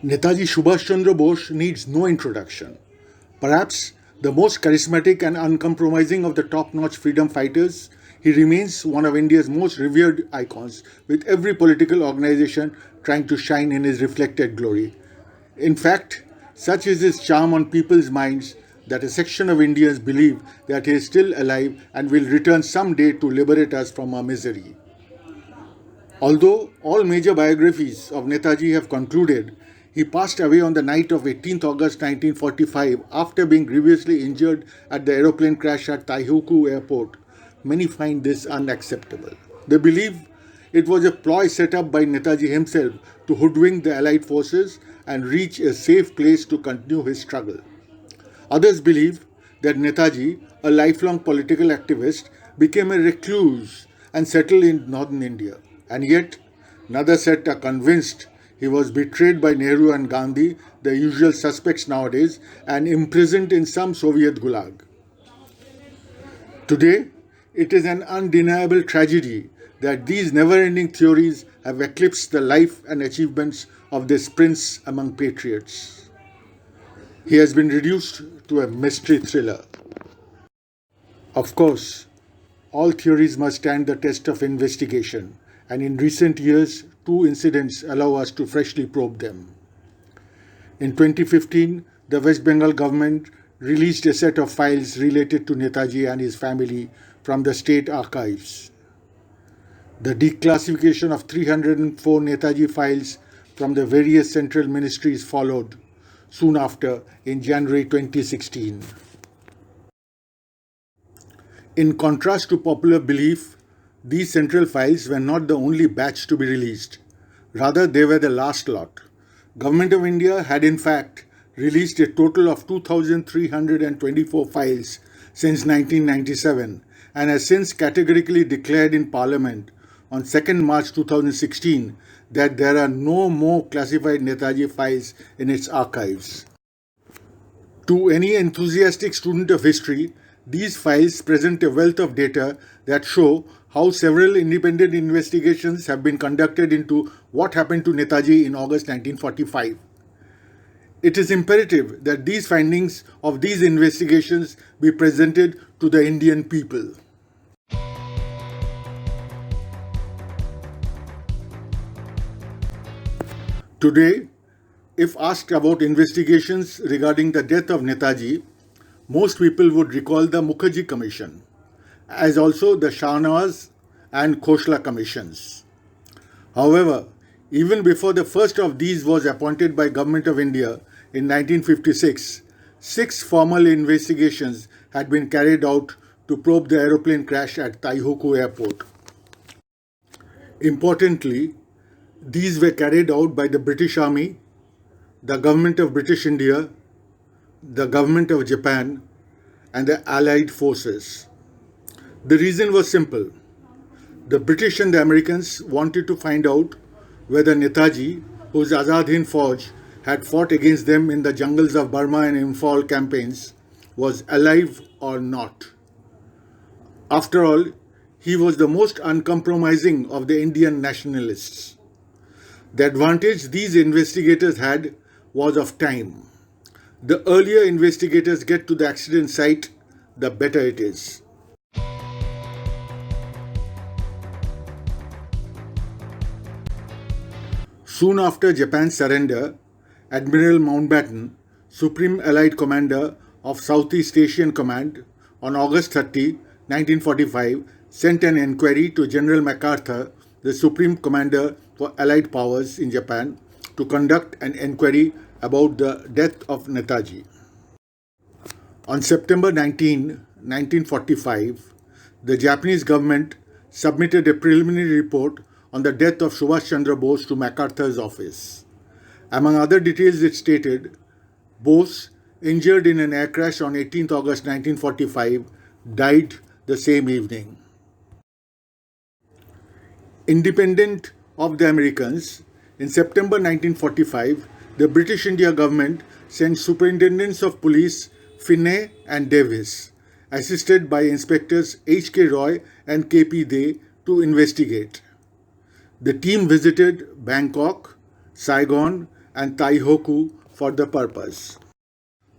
Netaji Subhash Chandra Bose needs no introduction. Perhaps the most charismatic and uncompromising of the top notch freedom fighters, he remains one of India's most revered icons, with every political organization trying to shine in his reflected glory. In fact, such is his charm on people's minds that a section of Indians believe that he is still alive and will return someday to liberate us from our misery. Although all major biographies of Netaji have concluded, he passed away on the night of 18th August 1945 after being grievously injured at the aeroplane crash at Taihuku Airport. Many find this unacceptable. They believe it was a ploy set up by Netaji himself to hoodwink the Allied forces and reach a safe place to continue his struggle. Others believe that Netaji, a lifelong political activist, became a recluse and settled in northern India. And yet, another set are convinced he was betrayed by Nehru and Gandhi, the usual suspects nowadays, and imprisoned in some Soviet gulag. Today, it is an undeniable tragedy that these never ending theories have eclipsed the life and achievements of this prince among patriots. He has been reduced to a mystery thriller. Of course, all theories must stand the test of investigation, and in recent years, two incidents allow us to freshly probe them. In 2015, the West Bengal government released a set of files related to Netaji and his family from the state archives. The declassification of 304 Netaji files from the various central ministries followed soon after in January 2016. In contrast to popular belief, these central files were not the only batch to be released. Rather, they were the last lot. Government of India had in fact released a total of 2,324 files since 1997 and has since categorically declared in Parliament on 2nd March 2016 that there are no more classified Netaji files in its archives. To any enthusiastic student of history, these files present a wealth of data that show how several independent investigations have been conducted into what happened to Netaji in August 1945. It is imperative that these findings of these investigations be presented to the Indian people. Today, if asked about investigations regarding the death of Netaji, most people would recall the Mukherjee Commission, as also the Shahnawaz and Khoshla commissions. However, even before the first of these was appointed by Government of India in 1956, 6 formal investigations had been carried out to probe the aeroplane crash at Taihuku Airport. Importantly, these were carried out by the British Army, the Government of British India, the Government of Japan, and the Allied forces. The reason was simple. The British and the Americans wanted to find out whether Netaji, whose Azad Hind Fauj had fought against them in the jungles of Burma and Imphal campaigns, was alive or not. After all, he was the most uncompromising of the Indian nationalists. The advantage these investigators had was of time. The earlier investigators get to the accident site, the better it is. Soon after Japan's surrender, Admiral Mountbatten, Supreme Allied Commander of Southeast Asian Command, on August 30, 1945, sent an enquiry to General MacArthur, the Supreme Commander for Allied Powers in Japan, to conduct an enquiry about the death of Netaji. On September 19, 1945, the Japanese government submitted a preliminary report on the death of Subhash Chandra Bose to MacArthur's office. Among other details, it stated, Bose, injured in an air crash on 18 August 1945, died the same evening. Independent of the Americans, in September 1945, the British India government sent superintendents of police Finney and Davis, assisted by inspectors H.K. Roy and K.P. Dey, to investigate. The team visited Bangkok, Saigon, and Taihoku for the purpose.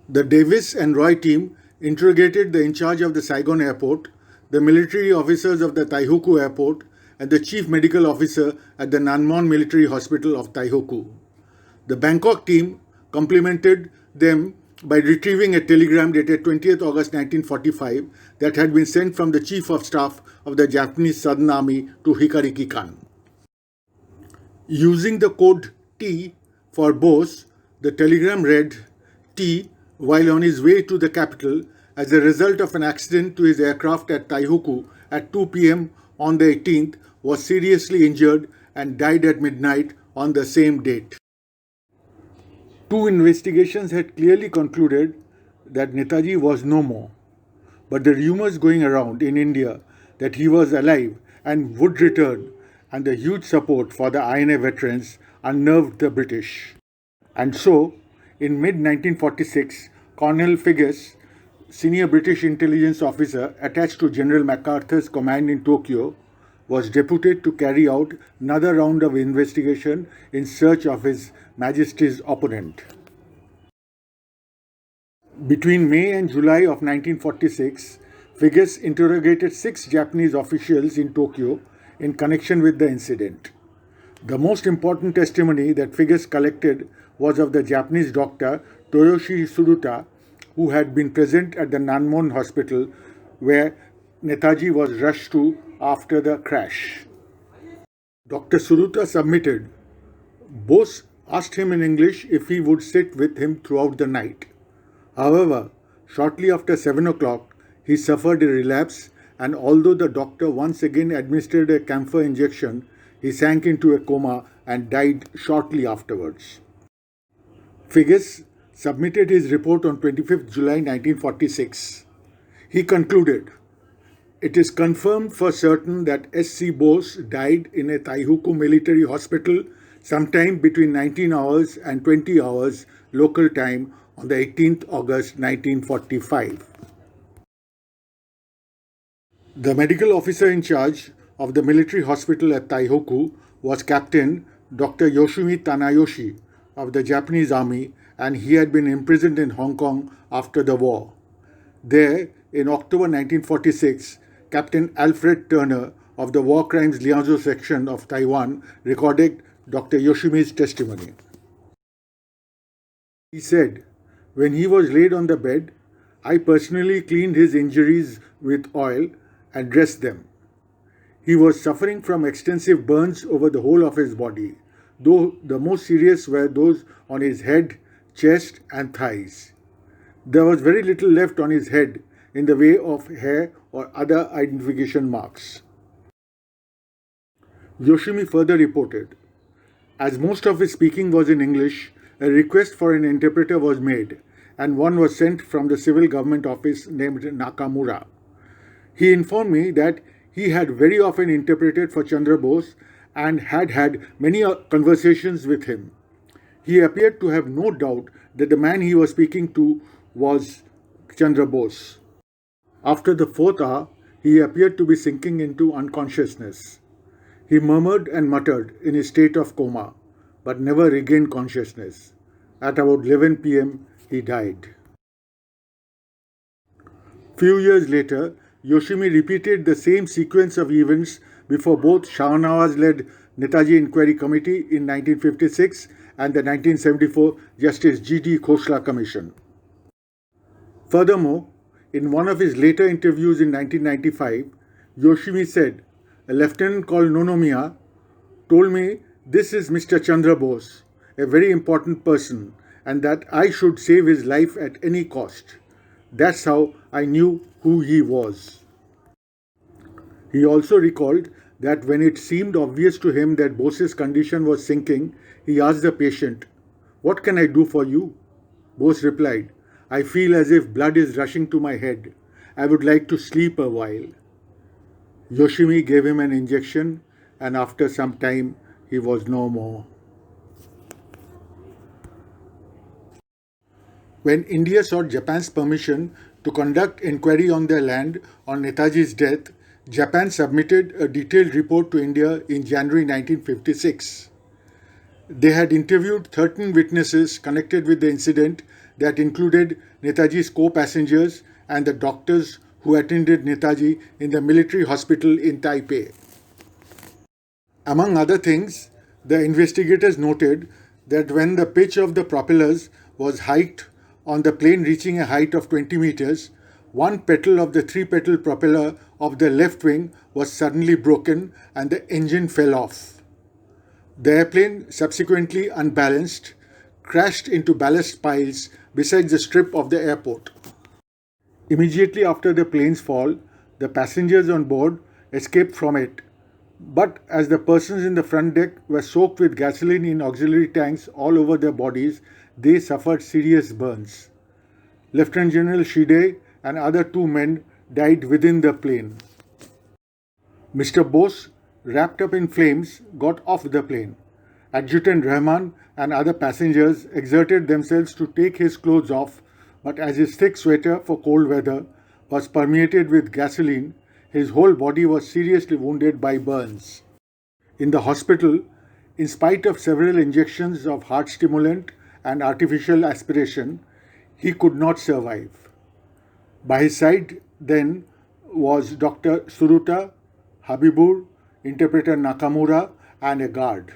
The Davis and Roy team interrogated the in charge of the Saigon airport, the military officers of the Taihoku airport, and the chief medical officer at the Nanmon Military Hospital of Taihoku. The Bangkok team complimented them by retrieving a telegram dated 20th August 1945 that had been sent from the Chief of Staff of the Japanese Southern Army to Hikari Kikan. Using the code T for Bose, the telegram read, T, while on his way to the capital, as a result of an accident to his aircraft at Taihoku at 2 p.m. on the 18th, was seriously injured and died at midnight on the same date. Two investigations had clearly concluded that Netaji was no more, but the rumors going around in India that he was alive and would return, and the huge support for the INA veterans unnerved the British. And so, in mid-1946, Colonel Figgis, senior British intelligence officer attached to General MacArthur's command in Tokyo, was deputed to carry out another round of investigation in search of His Majesty's opponent. Between May and July of 1946, Figgis interrogated 6 Japanese officials in Tokyo in connection with the incident. The most important testimony that Figgis collected was of the Japanese doctor Toyoshi Suruta, who had been present at the Nanmon hospital where Netaji was rushed to after the crash. Dr. Suruta submitted. Bose asked him in English if he would sit with him throughout the night. However, shortly after 7 o'clock, he suffered a relapse, and although the doctor once again administered a camphor injection, he sank into a coma and died shortly afterwards. Figgis submitted his report on 25th July 1946. He concluded, "It is confirmed for certain that S.C. Bose died in a Taihoku military hospital sometime between 19 hours and 20 hours local time on the 18th August 1945. The medical officer in charge of the military hospital at Taihoku was Captain Dr. Yoshimi Tanayoshi of the Japanese Army, and he had been imprisoned in Hong Kong after the war. There, in October 1946, Captain Alfred Turner of the War Crimes Liaison Section of Taiwan recorded Dr. Yoshimi's testimony. He said, "When he was laid on the bed, I personally cleaned his injuries with oil and dressed them. He was suffering from extensive burns over the whole of his body, though the most serious were those on his head, chest, and thighs. There was very little left on his head in the way of hair or other identification marks." Yoshimi further reported, "As most of his speaking was in English, a request for an interpreter was made, and one was sent from the civil government office named Nakamura. He informed me that he had very often interpreted for Chandra Bose and had had many conversations with him. He appeared to have no doubt that the man he was speaking to was Chandra Bose. After the 4th hour, he appeared to be sinking into unconsciousness. He murmured and muttered in his state of coma, but never regained consciousness. At about 11 p.m., he died." Few years later, Yoshimi repeated the same sequence of events before both Shahnawaz-led Netaji Inquiry Committee in 1956 and the 1974 Justice G.D. Khosla Commission. Furthermore, in one of his later interviews in 1995, Yoshimi said, "A lieutenant called Nonomiya told me this is Mr. Chandra Bose, a very important person, and that I should save his life at any cost. That's how I knew who he was." He also recalled that when it seemed obvious to him that Bose's condition was sinking, he asked the patient, "What can I do for you?" Bose replied, "I feel as if blood is rushing to my head. I would like to sleep a while." Yoshimi gave him an injection, and after some time, he was no more. When India sought Japan's permission to conduct inquiry on their land on Netaji's death, Japan submitted a detailed report to India in January 1956. They had interviewed 13 witnesses connected with the incident that included Netaji's co-passengers and the doctors who attended Netaji in the military hospital in Taipei. Among other things, the investigators noted that when the pitch of the propellers was hiked on the plane reaching a height of 20 meters, one petal of the three-petal propeller of the left wing was suddenly broken and the engine fell off. The airplane, subsequently unbalanced, crashed into ballast piles beside the strip of the airport. Immediately after the plane's fall, the passengers on board escaped from it. But as the persons in the front deck were soaked with gasoline in auxiliary tanks all over their bodies, they suffered serious burns. Lieutenant General Shide and other two men died within the plane. Mr. Bose, wrapped up in flames, got off the plane. Adjutant Rahman and other passengers exerted themselves to take his clothes off, but as his thick sweater for cold weather was permeated with gasoline, his whole body was seriously wounded by burns. In the hospital, in spite of several injections of heart stimulant and artificial aspiration, he could not survive. By his side then was Dr. Suruta, Habibur, interpreter Nakamura, and a guard.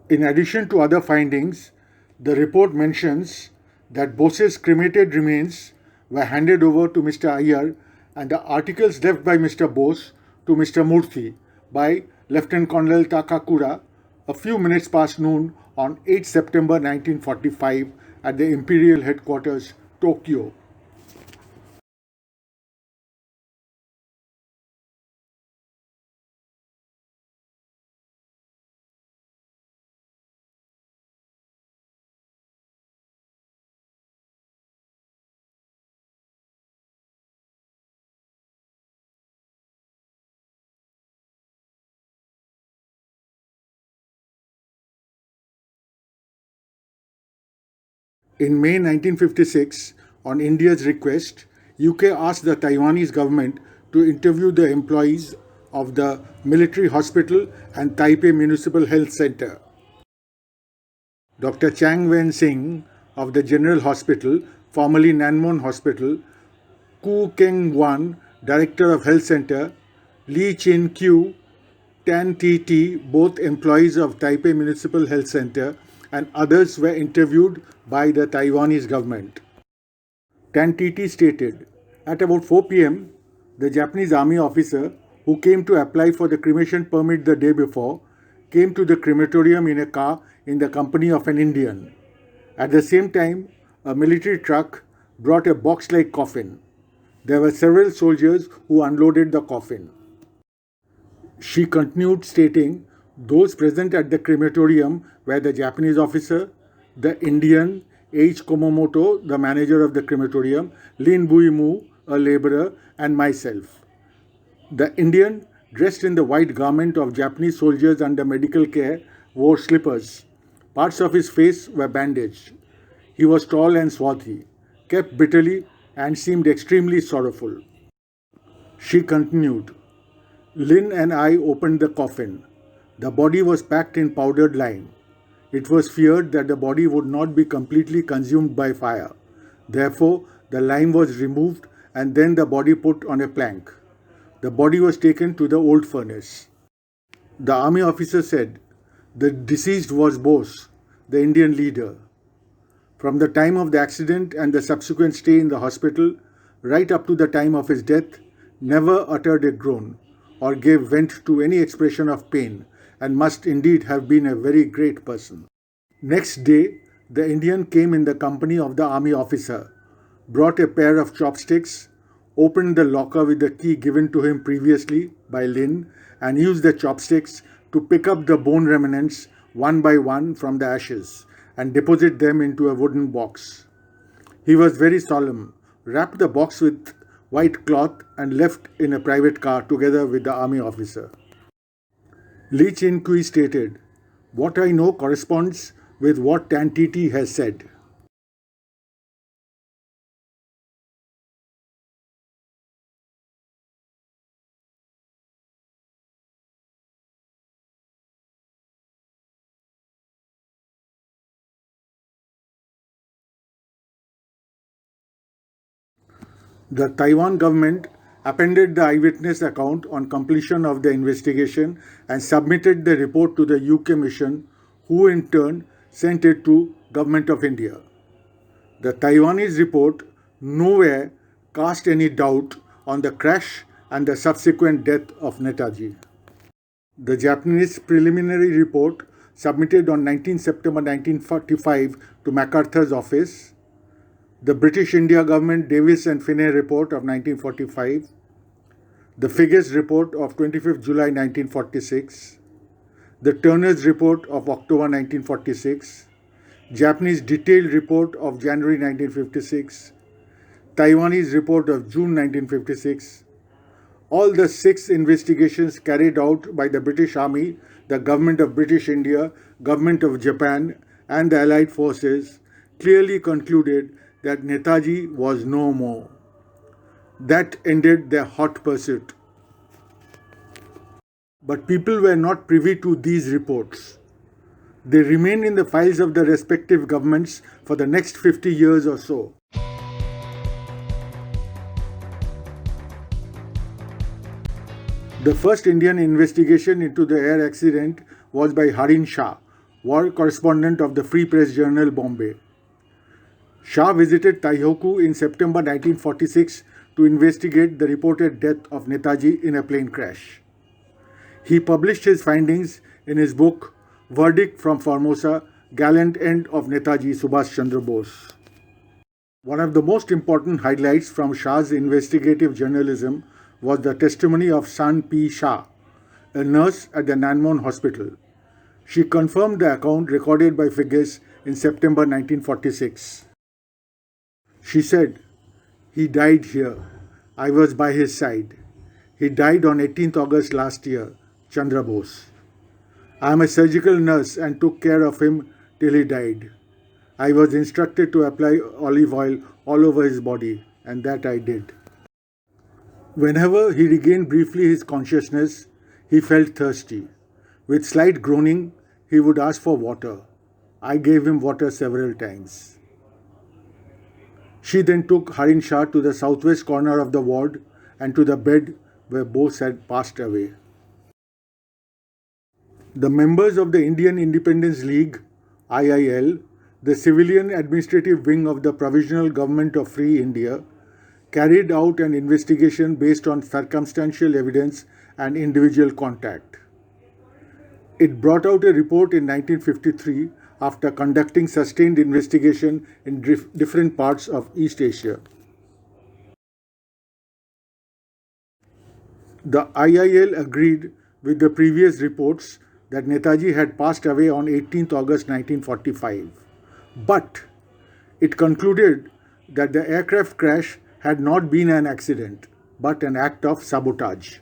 In addition to other findings, the report mentions that Bose's cremated remains were handed over to Mr. Iyer and the articles left by Mr. Bose to Mr. Murthy by Lieutenant Colonel Takakura a few minutes past noon on 8 September 1945 at the Imperial Headquarters, Tokyo. In May 1956, on India's request, UK asked the Taiwanese government to interview the employees of the military hospital and Taipei Municipal Health Center. Dr. Chang Wen Sing of the General Hospital, formerly Nanmon Hospital, Ku Keng Wan, Director of Health Center, Lee Chin Kyu, Tan TT, both employees of Taipei Municipal Health Center, and others were interviewed by the Taiwanese government. Tan TT stated, at about 4 pm, the Japanese army officer who came to apply for the cremation permit the day before came to the crematorium in a car in the company of an Indian. At the same time, a military truck brought a box-like coffin. There were several soldiers who unloaded the coffin. She continued stating, those present at the crematorium were the Japanese officer, the Indian, H. Komomoto, the manager of the crematorium, Lin Buimu, a laborer, and myself. The Indian, dressed in the white garment of Japanese soldiers under medical care, wore slippers. Parts of his face were bandaged. He was tall and swarthy, kept bitterly, and seemed extremely sorrowful. She continued, Lin and I opened the coffin. The body was packed in powdered lime. It was feared that the body would not be completely consumed by fire. Therefore, the lime was removed and then the body put on a plank. The body was taken to the old furnace. The army officer said, the deceased was Bose, the Indian leader. From the time of the accident and the subsequent stay in the hospital, right up to the time of his death, never uttered a groan or gave vent to any expression of pain, and must indeed have been a very great person. Next day, the Indian came in the company of the army officer, brought a pair of chopsticks, opened the locker with the key given to him previously by Lin, and used the chopsticks to pick up the bone remnants one by one from the ashes and deposit them into a wooden box. He was very solemn, wrapped the box with white cloth, and left in a private car together with the army officer. Lee Chin Kui stated, what I know corresponds with what Tan TT has said. The Taiwan government appended the eyewitness account on completion of the investigation and submitted the report to the UK mission, who in turn sent it to Government of India. The Taiwanese report nowhere cast any doubt on the crash and the subsequent death of Netaji. The Japanese preliminary report submitted on 19 September 1945 to MacArthur's office, the British India Government Davis and Finney report of 1945, the Figgis report of 25th July 1946, the Turner's report of October 1946, Japanese detailed report of January 1956, Taiwanese report of June 1956, all the 6 investigations carried out by the British Army, the Government of British India, Government of Japan, and the Allied forces clearly concluded that Netaji was no more. That ended their hot pursuit. But people were not privy to these reports. They remained in the files of the respective governments for the next 50 years or so. The first Indian investigation into the air accident was by Harin Shah, war correspondent of the Free Press Journal, Bombay. Shah visited Taihoku in September 1946 to investigate the reported death of Netaji in a plane crash. He published his findings in his book Verdict from Formosa, Gallant End of Netaji Subhash Chandra Bose. One of the most important highlights from Shah's investigative journalism was the testimony of San P. Shah, a nurse at the Nanmon Hospital. She confirmed the account recorded by Figgis in September 1946. She said, "He died here. I was by his side. He died on 18th August last year, Chandra Bose. I am a surgical nurse and took care of him till he died. I was instructed to apply olive oil all over his body, and that I did." Whenever he regained briefly his consciousness, he felt thirsty. With slight groaning, he would ask for water. I gave him water several times. She then took Harin Shah to the southwest corner of the ward and to the bed where Bose had passed away. The members of the Indian Independence League, IIL, the civilian administrative wing of the Provisional Government of Free India, carried out an investigation based on circumstantial evidence and individual contact. It brought out a report in 1953 after conducting sustained investigation in different parts of East Asia. The IIL agreed with the previous reports that Netaji had passed away on 18th August 1945. But it concluded that the aircraft crash had not been an accident, but an act of sabotage.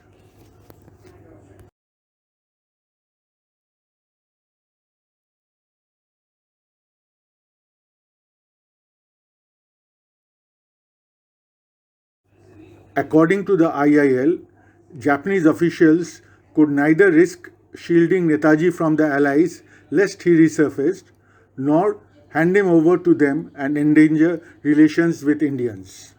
According to the IIL, Japanese officials could neither risk shielding Netaji from the Allies lest he resurfaced, nor hand him over to them and endanger relations with Indians.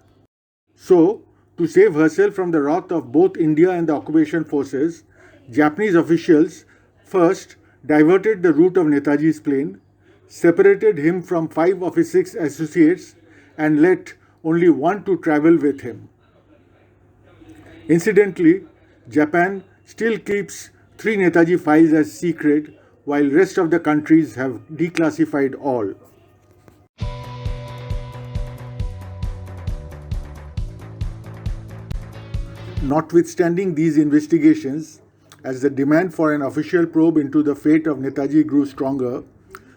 So, to save herself from the wrath of both India and the occupation forces, Japanese officials first diverted the route of Netaji's plane, separated him from 5 of his 6 associates, and let only one to travel with him. Incidentally, Japan still keeps 3 Netaji files as secret, while rest of the countries have declassified all. Notwithstanding these investigations, as the demand for an official probe into the fate of Netaji grew stronger,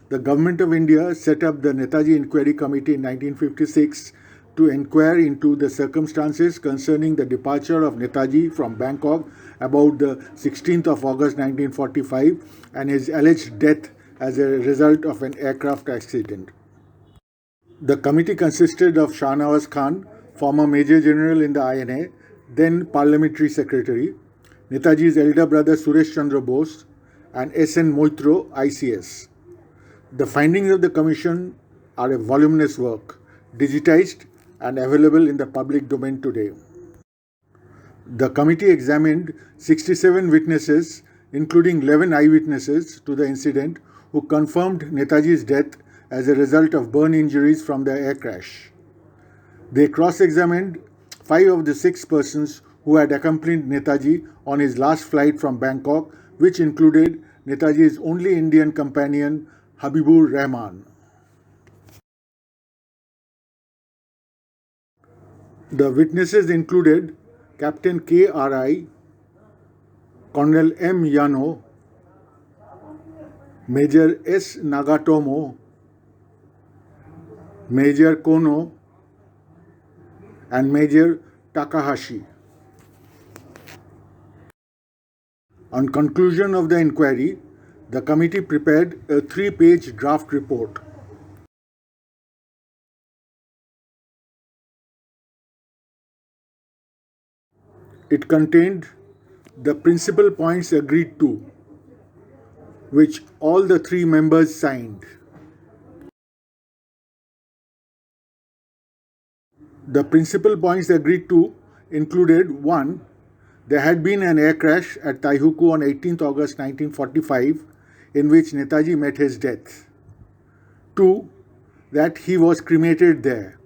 the Government of India set up the Netaji Inquiry Committee in 1956 to inquire into the circumstances concerning the departure of Netaji from Bangkok about the 16th of August 1945 and his alleged death as a result of an aircraft accident. The committee consisted of Shah Nawaz Khan, former Major General in the INA, then Parliamentary Secretary, Netaji's elder brother Suresh Chandra Bose, and S.N. Moitro, ICS. The findings of the commission are a voluminous work, digitized and available in the public domain today. The committee examined 67 witnesses, including 11 eyewitnesses to the incident, who confirmed Netaji's death as a result of burn injuries from the air crash. They cross-examined 5 of the 6 persons who had accompanied Netaji on his last flight from Bangkok, which included Netaji's only Indian companion, Habibur Rahman. The witnesses included Captain K.R.I., Colonel M. Yano, Major S. Nagatomo, Major Kono, and Major Takahashi. On conclusion of the inquiry, the committee prepared a 3-page draft report. It contained the principal points agreed to, which all the 3 members signed. The principal points agreed to included 1. There had been an air crash at Taihuku on 18th August 1945 in which Netaji met his death. 2. That he was cremated there.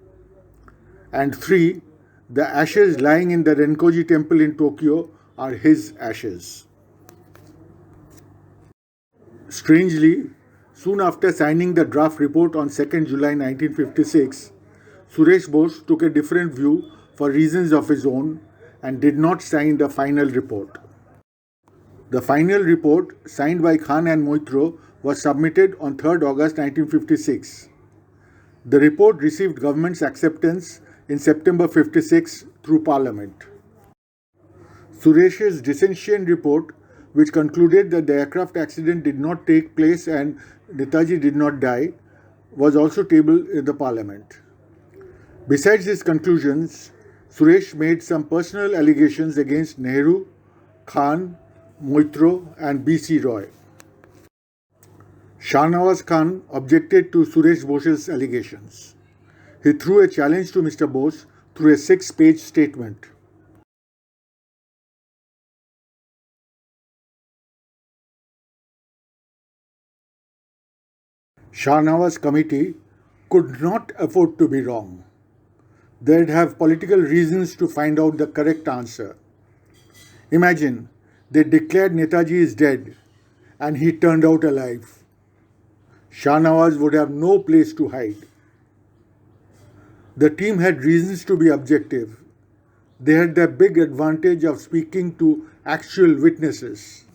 And 3. The ashes lying in the Renkoji temple in Tokyo are his ashes. Strangely, soon after signing the draft report on 2nd July 1956, Suresh Bose took a different view for reasons of his own and did not sign the final report. The final report, signed by Khan and Moitro, was submitted on 3rd August 1956. The report received government's acceptance in September 56 through Parliament. Suresh's dissentient report, which concluded that the aircraft accident did not take place and Netaji did not die, was also tabled in the Parliament. Besides his conclusions, Suresh made some personal allegations against Nehru, Khan, Moitro, and B.C. Roy. Shahnawaz Khan objected to Suresh Bose's allegations. He threw a challenge to Mr. Bose through a 6-page statement. Shahnawaz committee could not afford to be wrong. They'd have political reasons to find out the correct answer. Imagine, they declared Netaji is dead and he turned out alive. Shahnawaz would have no place to hide. The team had reasons to be objective. They had the big advantage of speaking to actual witnesses.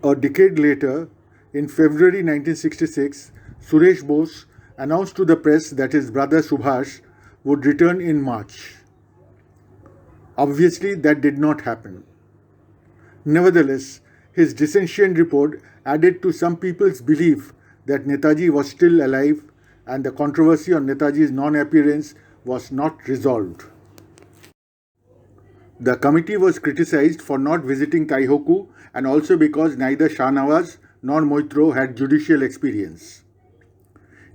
A decade later, in February 1966, Suresh Bose announced to the press that his brother Subhash would return in March. Obviously, that did not happen. Nevertheless, his dissentient report added to some people's belief that Netaji was still alive and the controversy on Netaji's non-appearance was not resolved. The committee was criticized for not visiting Taihoku and also because neither Shahnawaz nor Moitro had judicial experience.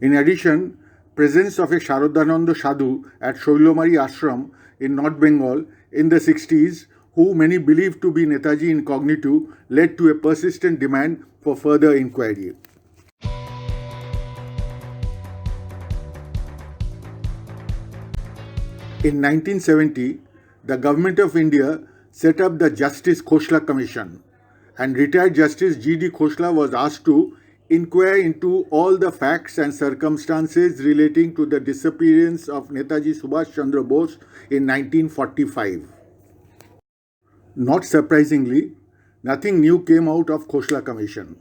In addition, presence of a Sharodhananda Sadhu at Shoilomari Ashram in North Bengal in the 60s, who many believed to be Netaji incognito, led to a persistent demand for further inquiry. In 1970, the Government of India set up the Justice Khoshla Commission, and retired Justice G.D. Khoshla was asked to inquire into all the facts and circumstances relating to the disappearance of Netaji Subhash Chandra Bose in 1945. Not surprisingly, nothing new came out of Khoshla Commission.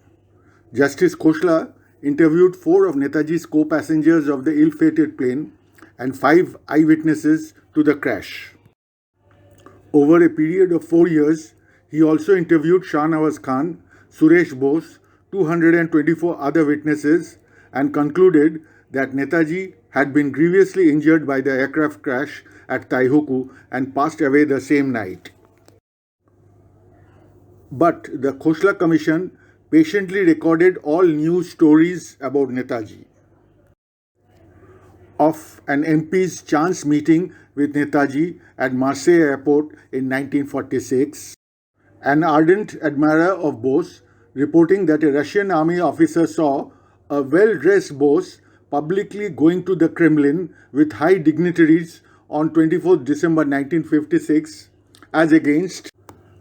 Justice Khoshla interviewed 4 of Netaji's co-passengers of the ill-fated plane and 5 eyewitnesses to the crash. Over a period of 4 years, he also interviewed Shahnawaz Khan, Suresh Bose, 224 other witnesses, and concluded that Netaji had been grievously injured by the aircraft crash at Taihoku and passed away the same night. But the Khoshla Commission patiently recorded all news stories about Netaji. of an MP's chance meeting with Netaji at Marseille airport in 1946, an ardent admirer of Bose reporting that a Russian army officer saw a well-dressed Bose publicly going to the Kremlin with high dignitaries on 24th December 1956, as against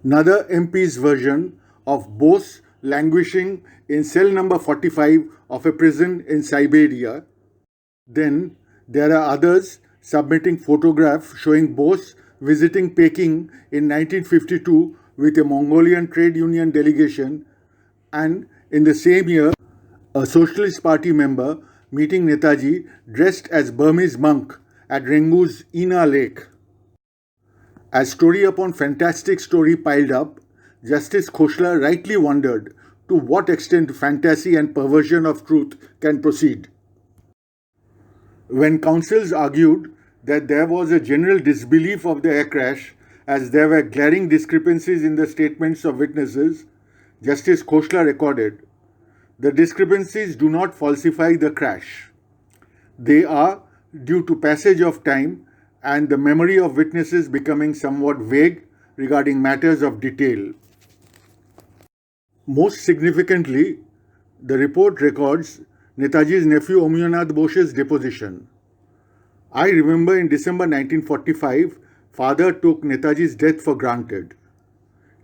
another MP's version of Bose languishing in cell number 45 of a prison in Siberia. Then there are others submitting photographs showing Bose visiting Peking in 1952 with a Mongolian trade union delegation, and in the same year a Socialist Party member meeting Netaji dressed as Burmese monk at Rengu's Ina Lake. As story upon fantastic story piled up, Justice Khoshla rightly wondered to what extent fantasy and perversion of truth can proceed. When counsels argued that there was a general disbelief of the air crash as there were glaring discrepancies in the statements of witnesses, Justice Khoshla recorded, "The discrepancies do not falsify the crash. They are due to passage of time and the memory of witnesses becoming somewhat vague regarding matters of detail." Most significantly, the report records Netaji's nephew Omyanath Bose's deposition. "I remember in December 1945, father took Netaji's death for granted.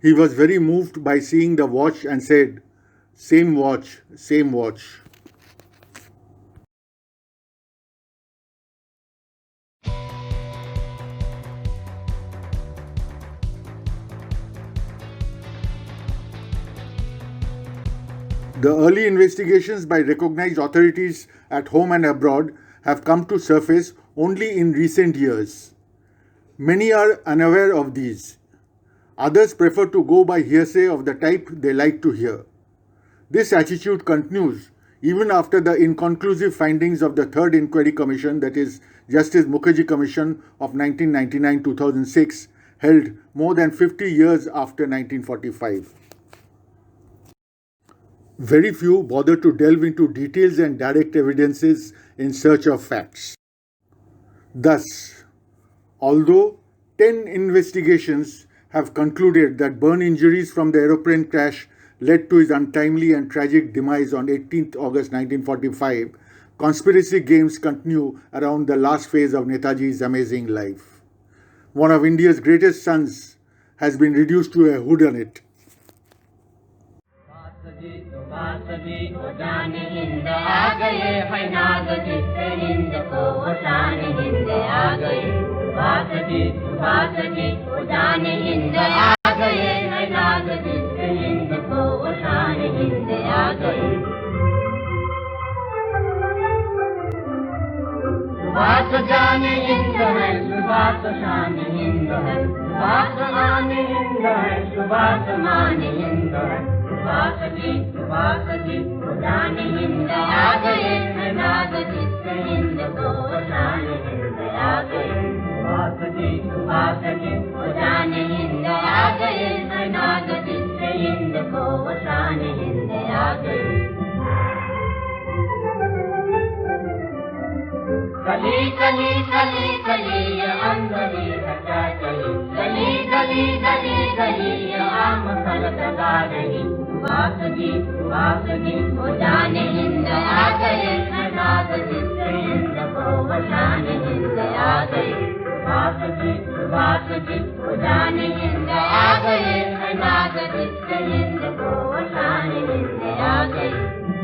He was very moved by seeing the watch and said, 'Same watch, same watch.'" The early investigations by recognized authorities at home and abroad have come to surface only in recent years. Many are unaware of these. Others prefer to go by hearsay of the type they like to hear. This attitude continues even after the inconclusive findings of the Third Inquiry Commission, that is, Justice Mukherjee Commission of 1999-2006, held more than 50 years after 1945. Very few bother to delve into details and direct evidences in search of facts. Thus, although 10 investigations have concluded that burn injuries from the aeroplane crash led to his untimely and tragic demise on 18th August 1945, conspiracy games continue around the last phase of Netaji's amazing life. One of India's greatest sons has been reduced to a whodunit. गली गली गली गली ये अंधेरी हटा चली, गली गली गली गली ये आम फलक गा रही। सुहासनी हो जाने हिंद आ गए, नाद जिससे हिंद को वशान हिंद आ गए। सुहासनी हो जाने हिंद आ गए, नाद जिससे हिंद को वशान हिंद आ गए।